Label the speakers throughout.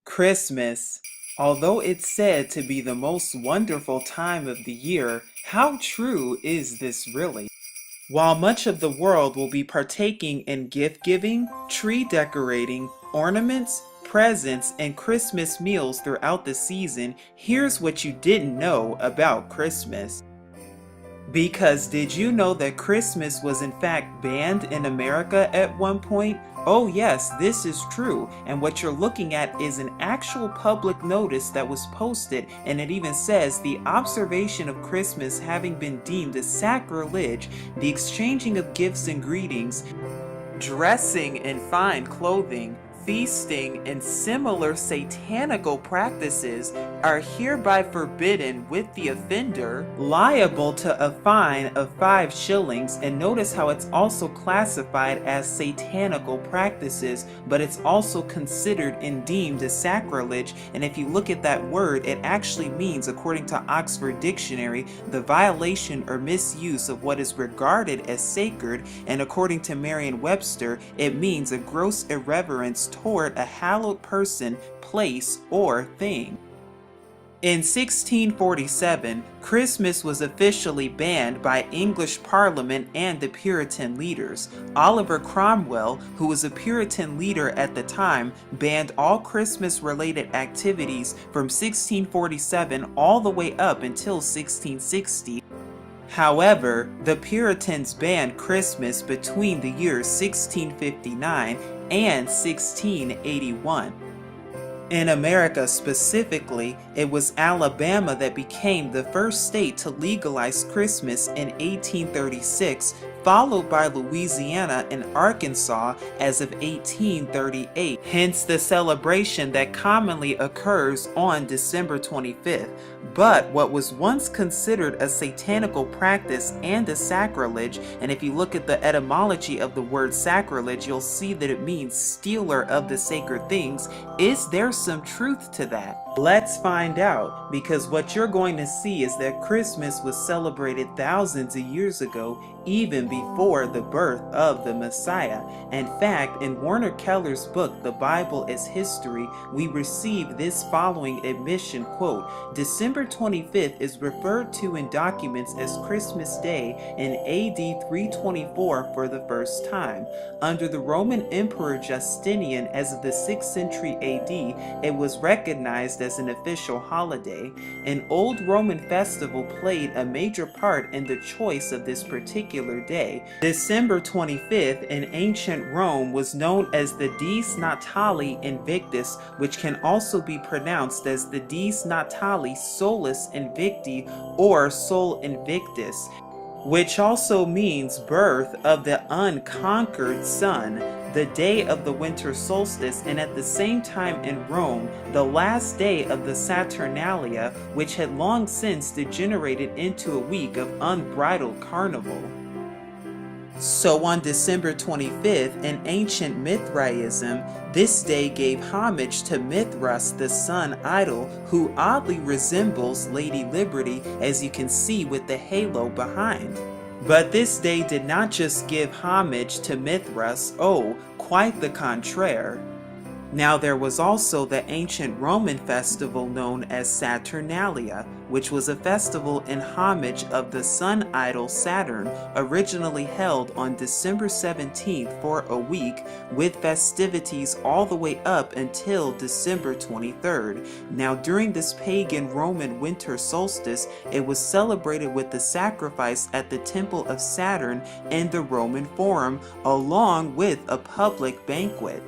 Speaker 1: Christmas. Although it's said to be the most wonderful time of the year, how true is this really? While much of the world will be partaking in gift giving, tree decorating, ornaments, presents, and Christmas meals throughout the season, here's what you didn't know about Christmas. Because did you know that Christmas was in fact banned in America at one point? Oh yes, this is true, and what you're looking at is an actual public notice that was posted, and it even says the observation of Christmas having been deemed a sacrilege, the exchanging of gifts and greetings, dressing in fine clothing, feasting, and similar satanical practices are hereby forbidden, with the offender liable to a fine of 5 shillings. And notice how it's also classified as satanical practices, but it's also considered and deemed a sacrilege. And if you look at that word, it actually means, according to Oxford Dictionary, the violation or misuse of what is regarded as sacred, and according to Merriam-Webster, it means a gross irreverence toward a hallowed person, place, or thing. In 1647, Christmas was officially banned by English Parliament and the Puritan leaders. Oliver Cromwell, who was a Puritan leader at the time, banned all Christmas-related activities from 1647 all the way up until 1660. However, the Puritans banned Christmas between the years 1659 and 1681. In America specifically, it was Alabama that became the first state to legalize Christmas in 1836, followed by Louisiana and Arkansas as of 1838, hence the celebration that commonly occurs on December 25th. But what was once considered a satanical practice and a sacrilege, and if you look at the etymology of the word sacrilege, you'll see that it means stealer of the sacred things. Is there some truth to that? Let's find out, because what you're going to see is that Christmas was celebrated thousands of years ago, even before the birth of the Messiah. In fact, in Warner Keller's book, The Bible as History, we receive this following admission, quote, December 25th is referred to in documents as Christmas Day in AD 324 for the first time. Under the Roman Emperor Justinian as of the 6th century AD, it was recognized as an official holiday. An old Roman festival played a major part in the choice of this particular day. December 25th in ancient Rome was known as the Dies Natali Invictus, which can also be pronounced as the Dies Natali Solis Invicti or Sol Invictus, which also means birth of the unconquered sun, the day of the winter solstice, and at the same time in Rome, the last day of the Saturnalia, which had long since degenerated into a week of unbridled carnival. So on December 25th, in ancient Mithraism, this day gave homage to Mithras, the sun idol, who oddly resembles Lady Liberty, as you can see with the halo behind. But this day did not just give homage to Mithras, oh, quite the contraire. Now there was also the ancient Roman festival known as Saturnalia, which was a festival in homage of the sun idol Saturn, originally held on December 17th for a week, with festivities all the way up until December 23rd. Now during this pagan Roman winter solstice, it was celebrated with the sacrifice at the temple of Saturn in the Roman Forum, along with a public banquet.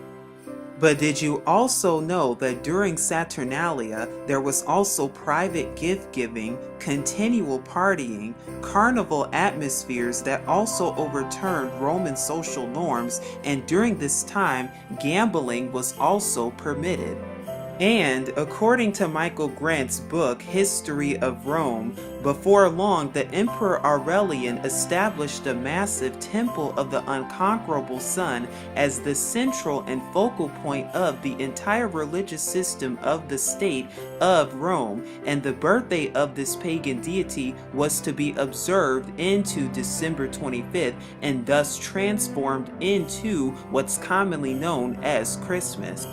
Speaker 1: But did you also know that during Saturnalia, there was also private gift-giving, continual partying, carnival atmospheres that also overturned Roman social norms, and during this time, gambling was also permitted? And according to Michael Grant's book, History of Rome, before long the Emperor Aurelian established a massive temple of the unconquerable sun as the central and focal point of the entire religious system of the state of Rome, and the birthday of this pagan deity was to be observed into December 25th and thus transformed into what's commonly known as Christmas.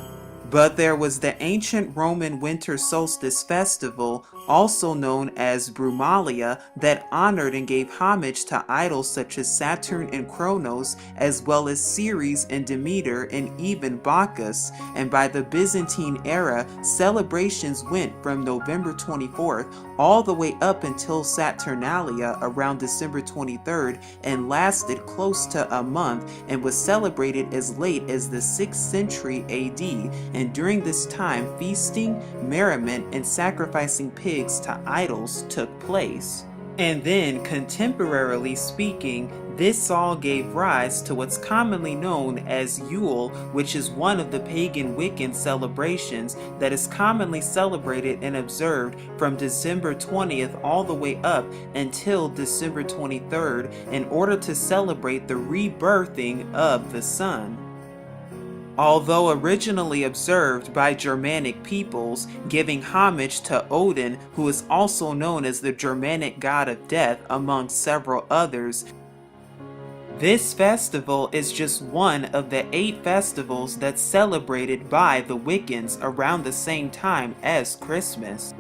Speaker 1: But there was the ancient Roman winter solstice festival, also known as Brumalia, that honored and gave homage to idols such as Saturn and Kronos, as well as Ceres and Demeter and even Bacchus. And by the Byzantine era, celebrations went from November 24th all the way up until Saturnalia around December 23rd and lasted close to a month and was celebrated as late as the 6th century AD. And during this time, feasting, merriment, and sacrificing pigs to idols took place. And then, contemporarily speaking, this all gave rise to what's commonly known as Yule, which is one of the pagan Wiccan celebrations that is commonly celebrated and observed from December 20th all the way up until December 23rd in order to celebrate the rebirthing of the sun. Although originally observed by Germanic peoples, giving homage to Odin, who is also known as the Germanic god of death, among several others, this festival is just one of the 8 festivals that's celebrated by the Wiccans around the same time as Christmas.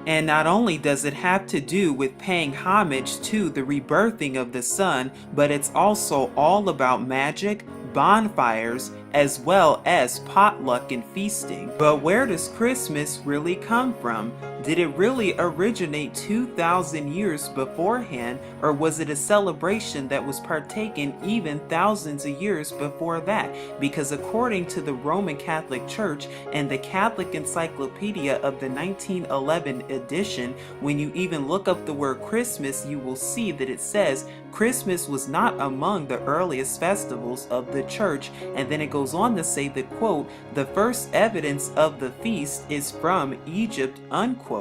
Speaker 1: And not only does it have to do with paying homage to the rebirthing of the sun, but it's also all about magic, bonfires, as well as potluck and feasting. But where does Christmas really come from? Did it really originate 2,000 years beforehand, or was it a celebration that was partaken even thousands of years before that? Because according to the Roman Catholic Church and the Catholic Encyclopedia of the 1911 edition, when you even look up the word Christmas, you will see that it says Christmas was not among the earliest festivals of the church, and then it goes on to say that, quote, the first evidence of the feast is from Egypt, unquote.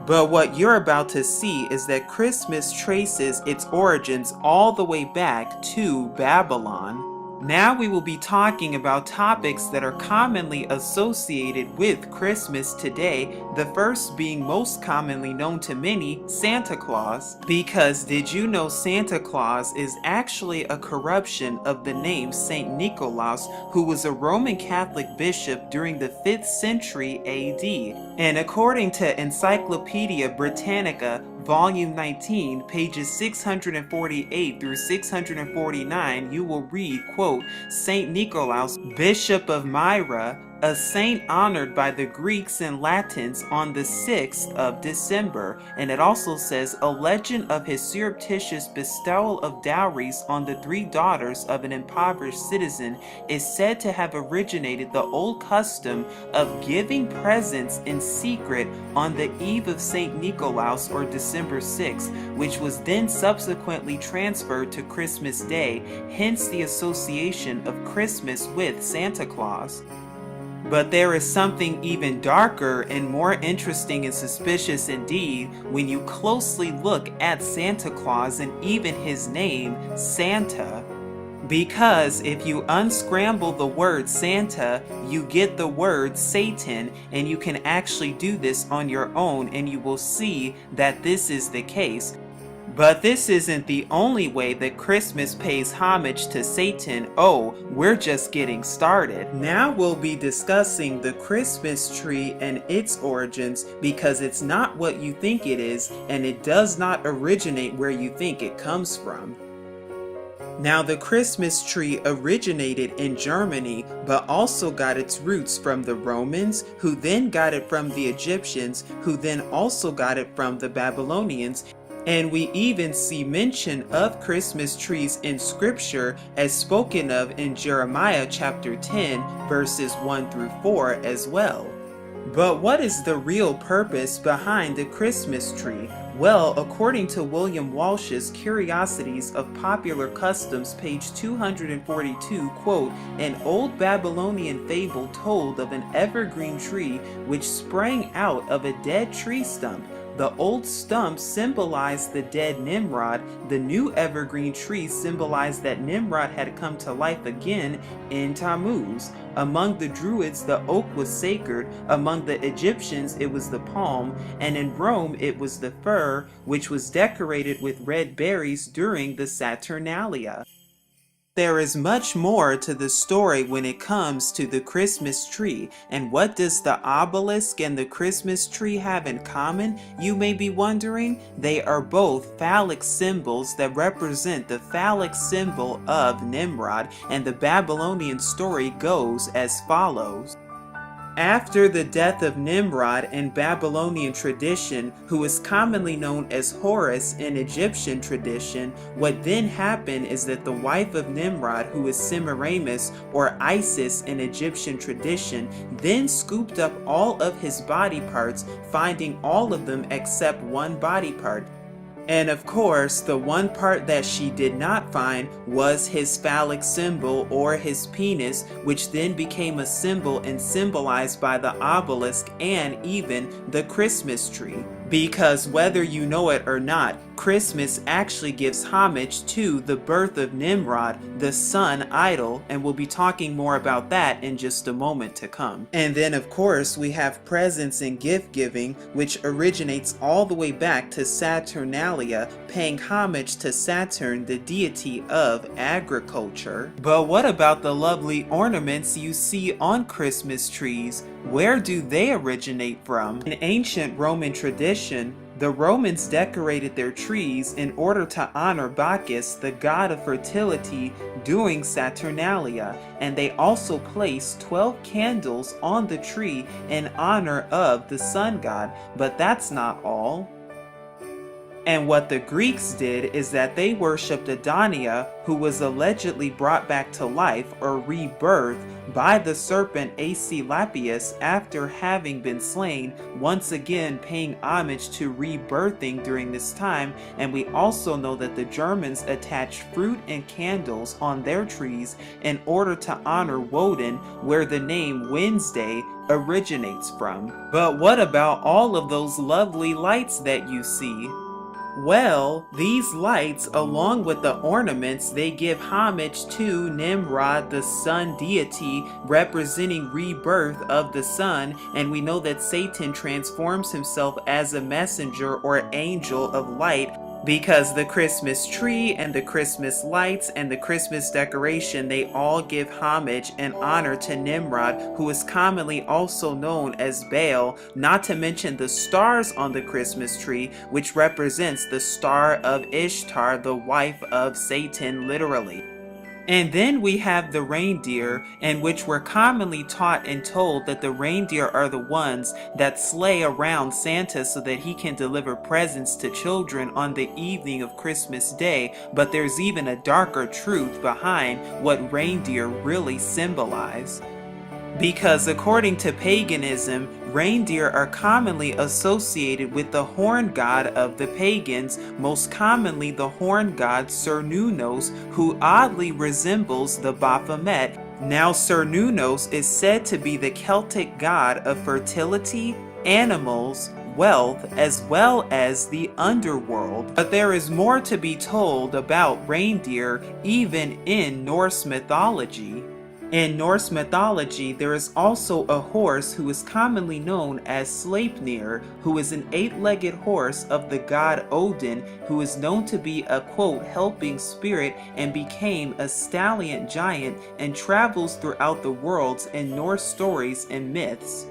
Speaker 1: But what you're about to see is that Christmas traces its origins all the way back to Babylon. Now we will be talking about topics that are commonly associated with Christmas today, the first being most commonly known to many, Santa Claus. Because did you know Santa Claus is actually a corruption of the name Saint Nicholas, who was a Roman Catholic bishop during the 5th century AD. And according to Encyclopedia Britannica, Volume 19, pages 648 through 649, you will read, quote, Saint Nicholas, Bishop of Myra, a saint honored by the Greeks and Latins on the 6th of December. And it also says, a legend of his surreptitious bestowal of dowries on the 3 daughters of an impoverished citizen is said to have originated the old custom of giving presents in secret on the eve of Saint Nicholas or December 6th, which was then subsequently transferred to Christmas Day, hence the association of Christmas with Santa Claus. But there is something even darker and more interesting and suspicious indeed when you closely look at Santa Claus and even his name, Santa. Because if you unscramble the word Santa, you get the word Satan, and you can actually do this on your own and you will see that this is the case. But this isn't the only way that Christmas pays homage to Satan. Oh, we're just getting started. Now we'll be discussing the Christmas tree and its origins, because it's not what you think it is, and it does not originate where you think it comes from. Now, the Christmas tree originated in Germany, but also got its roots from the Romans, who then got it from the Egyptians, who then also got it from the Babylonians. And we even see mention of Christmas trees in scripture as spoken of in Jeremiah chapter 10 verses 1 through 4 as well. But what is the real purpose behind the Christmas tree? Well, according to William Walsh's Curiosities of Popular Customs, page 242, quote, an old Babylonian fable told of an evergreen tree which sprang out of a dead tree stump. The old stump symbolized the dead Nimrod. The new evergreen tree symbolized that Nimrod had come to life again in Tammuz. Among the Druids, the oak was sacred. Among the Egyptians, it was the palm. And in Rome, it was the fir, which was decorated with red berries during the Saturnalia. There is much more to the story when it comes to the Christmas tree. And what does the obelisk and the Christmas tree have in common, you may be wondering? They are both phallic symbols that represent the phallic symbol of Nimrod, and the Babylonian story goes as follows. After the death of Nimrod in Babylonian tradition, who is commonly known as Horus in Egyptian tradition, what then happened is that the wife of Nimrod, who is Semiramis or Isis in Egyptian tradition, then scooped up all of his body parts, finding all of them except one body part. And of course, the one part that she did not find was his phallic symbol, or his penis, which then became a symbol and symbolized by the obelisk and even the Christmas tree. Because whether you know it or not, Christmas actually gives homage to the birth of Nimrod, the sun idol, and we'll be talking more about that in just a moment to come. And then of course we have presents and gift giving, which originates all the way back to Saturnalia, paying homage to Saturn, the deity of agriculture. But what about the lovely ornaments you see on Christmas trees? Where do they originate from? In ancient Roman tradition, the Romans decorated their trees in order to honor Bacchus, the god of fertility, during Saturnalia, and they also placed 12 candles on the tree in honor of the sun god. But that's not all. And what the Greeks did is that they worshipped Adonia, who was allegedly brought back to life or rebirth by the serpent Asclepius after having been slain, once again paying homage to rebirthing during this time. And we also know that the Germans attached fruit and candles on their trees in order to honor Woden, where the name Wednesday originates from. But what about all of those lovely lights that you see? Well, these lights, along with the ornaments, they give homage to Nimrod, the sun deity, representing rebirth of the sun, and we know that Satan transforms himself as a messenger or angel of light, because the Christmas tree and the Christmas lights and the Christmas decoration, they all give homage and honor to Nimrod, who is commonly also known as Baal, not to mention the stars on the Christmas tree, which represents the star of Ishtar, the wife of Satan, literally. And then we have the reindeer, in which we're commonly taught and told that the reindeer are the ones that sleigh around Santa so that he can deliver presents to children on the evening of Christmas Day. But there's even a darker truth behind what reindeer really symbolize. Because according to paganism, reindeer are commonly associated with the horn god of the pagans, most commonly the horn god Cernunnos, who oddly resembles the Baphomet. Now Cernunnos is said to be the Celtic god of fertility, animals, wealth, as well as the underworld. But there is more to be told about reindeer even in Norse mythology. In Norse mythology, there is also a horse who is commonly known as Sleipnir, who is an 8-legged horse of the god Odin, who is known to be a, quote, helping spirit, and became a stallion giant and travels throughout the worlds in Norse stories and myths.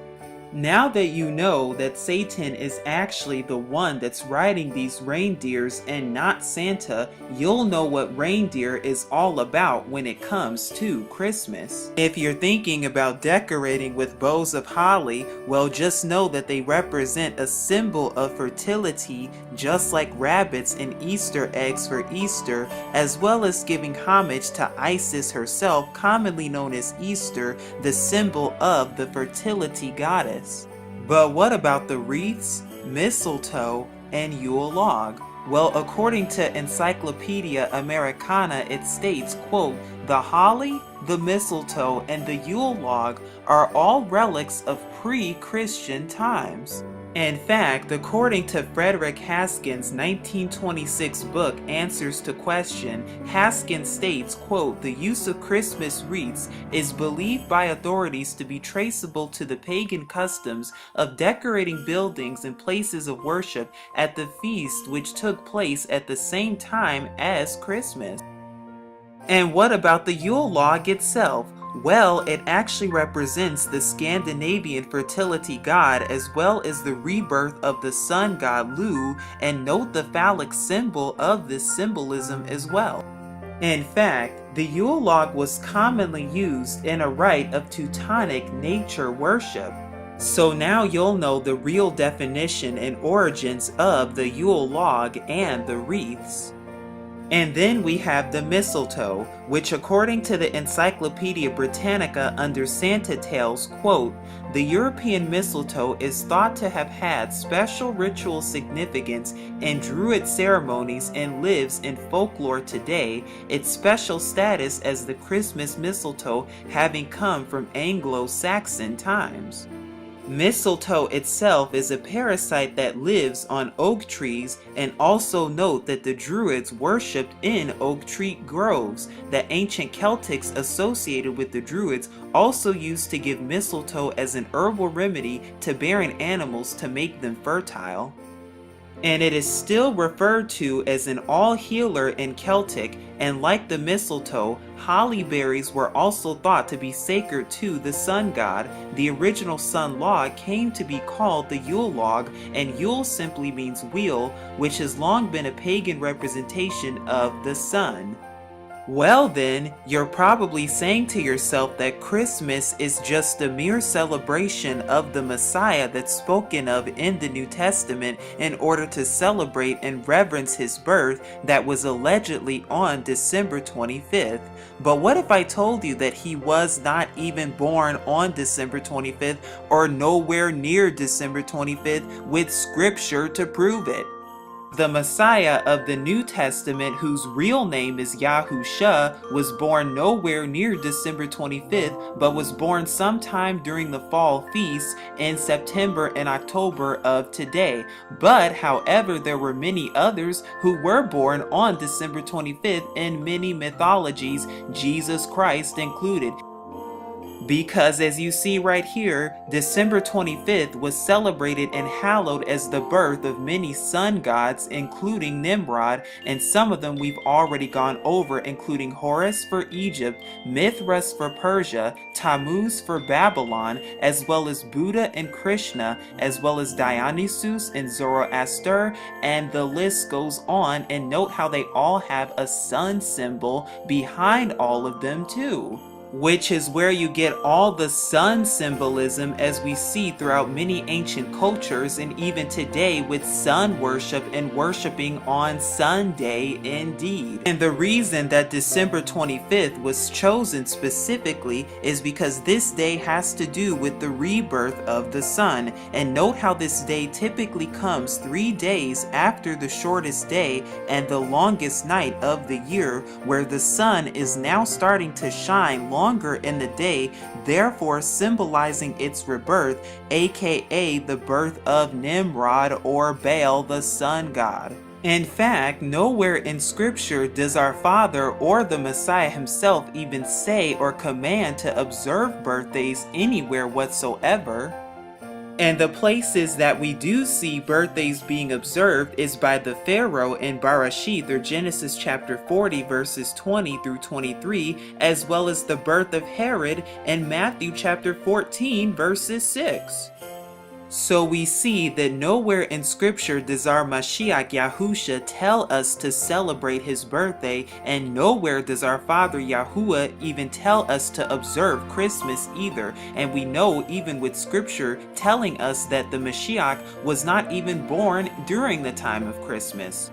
Speaker 1: Now that you know that Satan is actually the one that's riding these reindeers and not Santa, you'll know what reindeer is all about when it comes to Christmas. If you're thinking about decorating with bows of holly, well, just know that they represent a symbol of fertility, just like rabbits and Easter eggs for Easter, as well as giving homage to Isis herself, commonly known as Easter, the symbol of the fertility goddess. But what about the wreaths, mistletoe, and Yule log? Well, according to Encyclopedia Americana, it states, quote, the holly, the mistletoe, and the Yule log are all relics of pre-Christian times. In fact, according to Frederick Haskin's 1926 book, Answers to Question, Haskin states, quote, the use of Christmas wreaths is believed by authorities to be traceable to the pagan customs of decorating buildings and places of worship at the feast which took place at the same time as Christmas. And what about the Yule log itself? Well, it actually represents the Scandinavian fertility god as well as the rebirth of the sun god Lu, and note the phallic symbol of this symbolism as well. In fact, the Yule log was commonly used in a rite of Teutonic nature worship. So now you'll know the real definition and origins of the Yule log and the wreaths. And then we have the mistletoe, which according to the Encyclopedia Britannica under Santa Tales, quote, the European mistletoe is thought to have had special ritual significance in Druid ceremonies and lives in folklore today, its special status as the Christmas mistletoe having come from Anglo-Saxon times. Mistletoe itself is a parasite that lives on oak trees, and also note that the Druids worshipped in oak tree groves that ancient Celtics associated with the Druids also used to give mistletoe as an herbal remedy to barren animals to make them fertile. And it is still referred to as an all-healer in Celtic, and like the mistletoe, holly berries were also thought to be sacred to the sun god. The original sun log came to be called the Yule log, and Yule simply means wheel, which has long been a pagan representation of the sun. Well then, you're probably saying to yourself that Christmas is just a mere celebration of the Messiah that's spoken of in the New Testament in order to celebrate and reverence his birth that was allegedly on December 25th. But what if I told you that he was not even born on December 25th or nowhere near December 25th with scripture to prove it? The Messiah of the New Testament, whose real name is YAHUSHA, was born nowhere near December 25th, but was born sometime during the fall feasts in September and October of today. But, however, there were many others who were born on December 25th in many mythologies, Jesus Christ included. Because as you see right here, December 25th was celebrated and hallowed as the birth of many sun gods, including Nimrod, and some of them we've already gone over, including Horus for Egypt, Mithras for Persia, Tammuz for Babylon, as well as Buddha and Krishna, as well as Dionysus and Zoroaster, and the list goes on, and note how they all have a sun symbol behind all of them too. Which is where you get all the sun symbolism as we see throughout many ancient cultures, and even today with sun worship and worshiping on Sunday indeed. And the reason that December 25th was chosen specifically is because this day has to do with the rebirth of the sun. And note how this day typically comes 3 days after the shortest day and the longest night of the year, where the sun is now starting to shine longer in the day, therefore symbolizing its rebirth, aka the birth of Nimrod or Baal, the sun god. In fact, nowhere in scripture does our Father or the Messiah himself even say or command to observe birthdays anywhere whatsoever. And the places that we do see birthdays being observed is by the Pharaoh in Bereshith, or Genesis chapter 40 verses 20 through 23, as well as the birth of Herod in Matthew chapter 14 verses 6. So we see that nowhere in scripture does our Mashiach Yahusha tell us to celebrate his birthday, and nowhere does our Father Yahuwah even tell us to observe Christmas either. And we know even with scripture telling us that the Mashiach was not even born during the time of Christmas.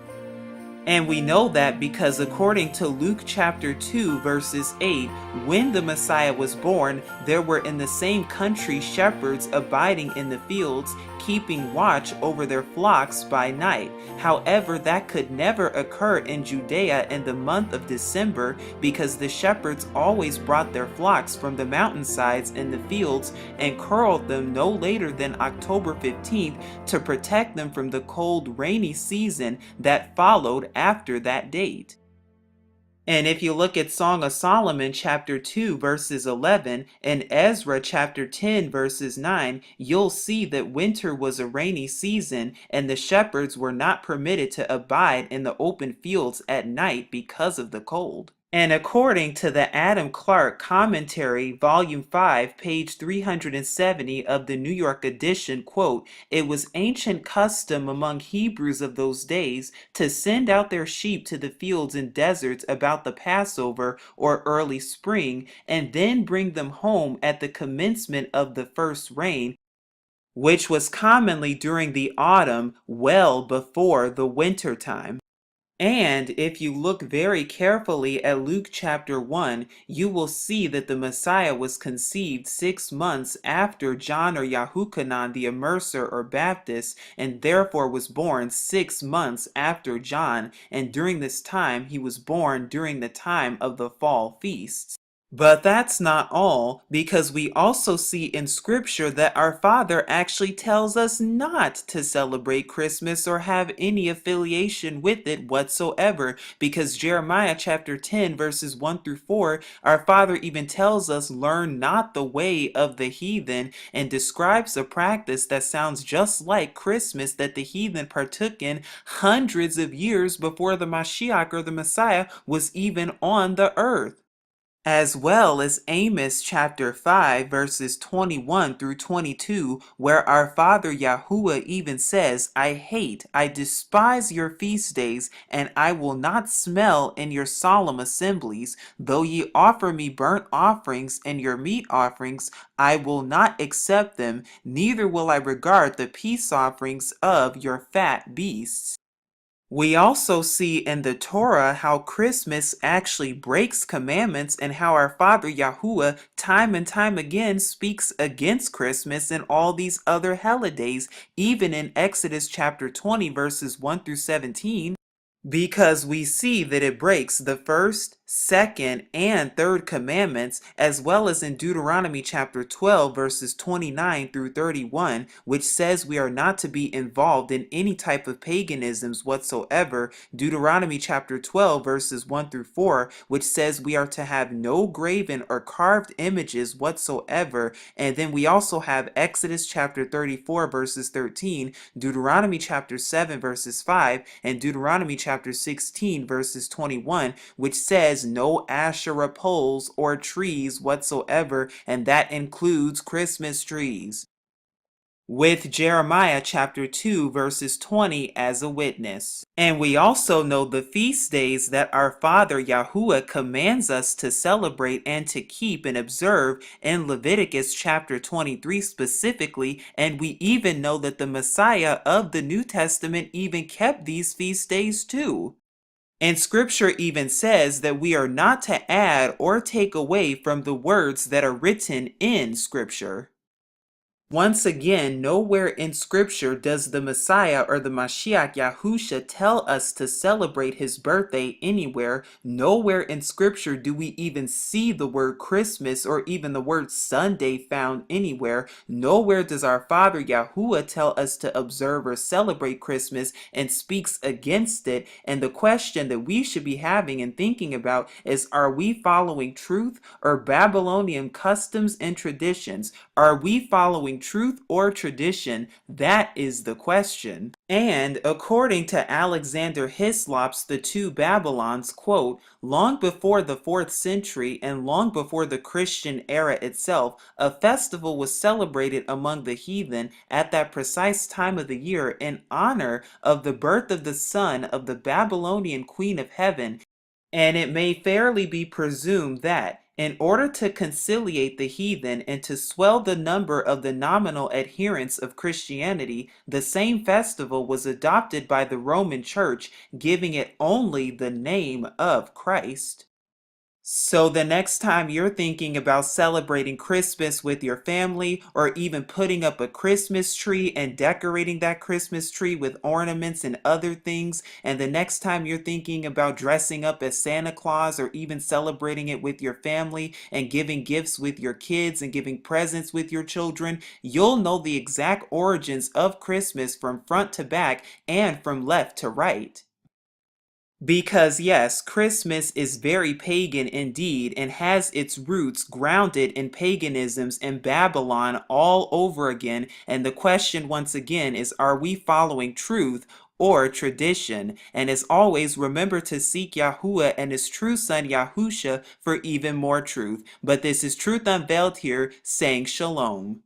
Speaker 1: And we know that because according to Luke chapter 2 verses 8, when the Messiah was born, there were in the same country shepherds abiding in the fields, keeping watch over their flocks by night. However, that could never occur in Judea in the month of December, because the shepherds always brought their flocks from the mountainsides in the fields and curled them no later than October 15th to protect them from the cold, rainy season that followed after that date. And if you look at Song of Solomon chapter 2 verses 11 and Ezra chapter 10 verses 9, you'll see that winter was a rainy season and the shepherds were not permitted to abide in the open fields at night because of the cold. And according to the Adam Clark Commentary, Volume 5, page 370 of the New York edition, quote, "It was ancient custom among Hebrews of those days to send out their sheep to the fields and deserts about the Passover or early spring, and then bring them home at the commencement of the first rain, which was commonly during the autumn, well before the winter time." And if you look very carefully at Luke chapter 1, you will see that the Messiah was conceived 6 months after John or Yahuchanan the Immerser or Baptist, and therefore was born 6 months after John, and during this time he was born during the time of the fall feasts. But that's not all, because we also see in Scripture that our Father actually tells us not to celebrate Christmas or have any affiliation with it whatsoever. Because Jeremiah chapter 10 verses 1 through 4, our Father even tells us, "Learn not the way of the heathen," and describes a practice that sounds just like Christmas that the heathen partook in hundreds of years before the Mashiach or the Messiah was even on the earth. As well as Amos chapter 5 verses 21 through 22, where our Father YAHUAH even says, I despise your feast days, and I will not smell in your solemn assemblies. Though ye offer me burnt offerings and your meat offerings, I will not accept them, neither will I regard the peace offerings of your fat beasts. We also see in the Torah how Christmas actually breaks commandments, and how our Father YAHUAH time and time again speaks against Christmas and all these other holidays, even in Exodus chapter 20 verses 1 through 17. Because we see that it breaks the first, second, and third commandments, as well as in Deuteronomy chapter 12, verses 29 through 31, which says we are not to be involved in any type of paganisms whatsoever. Deuteronomy chapter 12, verses 1 through 4, which says we are to have no graven or carved images whatsoever. And then we also have Exodus chapter 34, verses 13, Deuteronomy chapter 7, verses 5, and Deuteronomy chapter 16 verses 21, which says no Asherah poles or trees whatsoever, and that includes Christmas trees, with Jeremiah chapter 2 verses 20 as a witness. And we also know the feast days that our Father YAHUAH commands us to celebrate and to keep and observe in Leviticus chapter 23 specifically, and we even know that the Messiah of the New Testament even kept these feast days too. And Scripture even says that we are not to add or take away from the words that are written in Scripture. Once again, nowhere in Scripture does the Messiah or the Mashiach Yahusha tell us to celebrate his birthday anywhere. Nowhere in Scripture do we even see the word Christmas or even the word Sunday found anywhere. Nowhere does our Father YAHUAH tell us to observe or celebrate Christmas and speaks against it. And the question that we should be having and thinking about is, are we following truth or Babylonian customs and traditions? Are we following truth or tradition? That is the question. And according to Alexander Hislop's The Two Babylons, quote, long before the 4th century and long before the Christian era itself, a festival was celebrated among the heathen at that precise time of the year in honor of the birth of the son of the Babylonian Queen of Heaven. And it may fairly be presumed that, in order to conciliate the heathen and to swell the number of the nominal adherents of Christianity, the same festival was adopted by the Roman Church, giving it only the name of Christ. So the next time you're thinking about celebrating Christmas with your family, or even putting up a Christmas tree and decorating that Christmas tree with ornaments and other things, and the next time you're thinking about dressing up as Santa Claus, or even celebrating it with your family and giving gifts with your kids and giving presents with your children, you'll know the exact origins of Christmas from front to back and from left to right. Because yes, Christmas is very pagan indeed, and has its roots grounded in paganisms in Babylon all over again. And the question once again is, are we following truth or tradition. And as always, remember to seek Yahuwah and his true son Yahusha for even more truth. But this is Truth Unveiled here, saying shalom.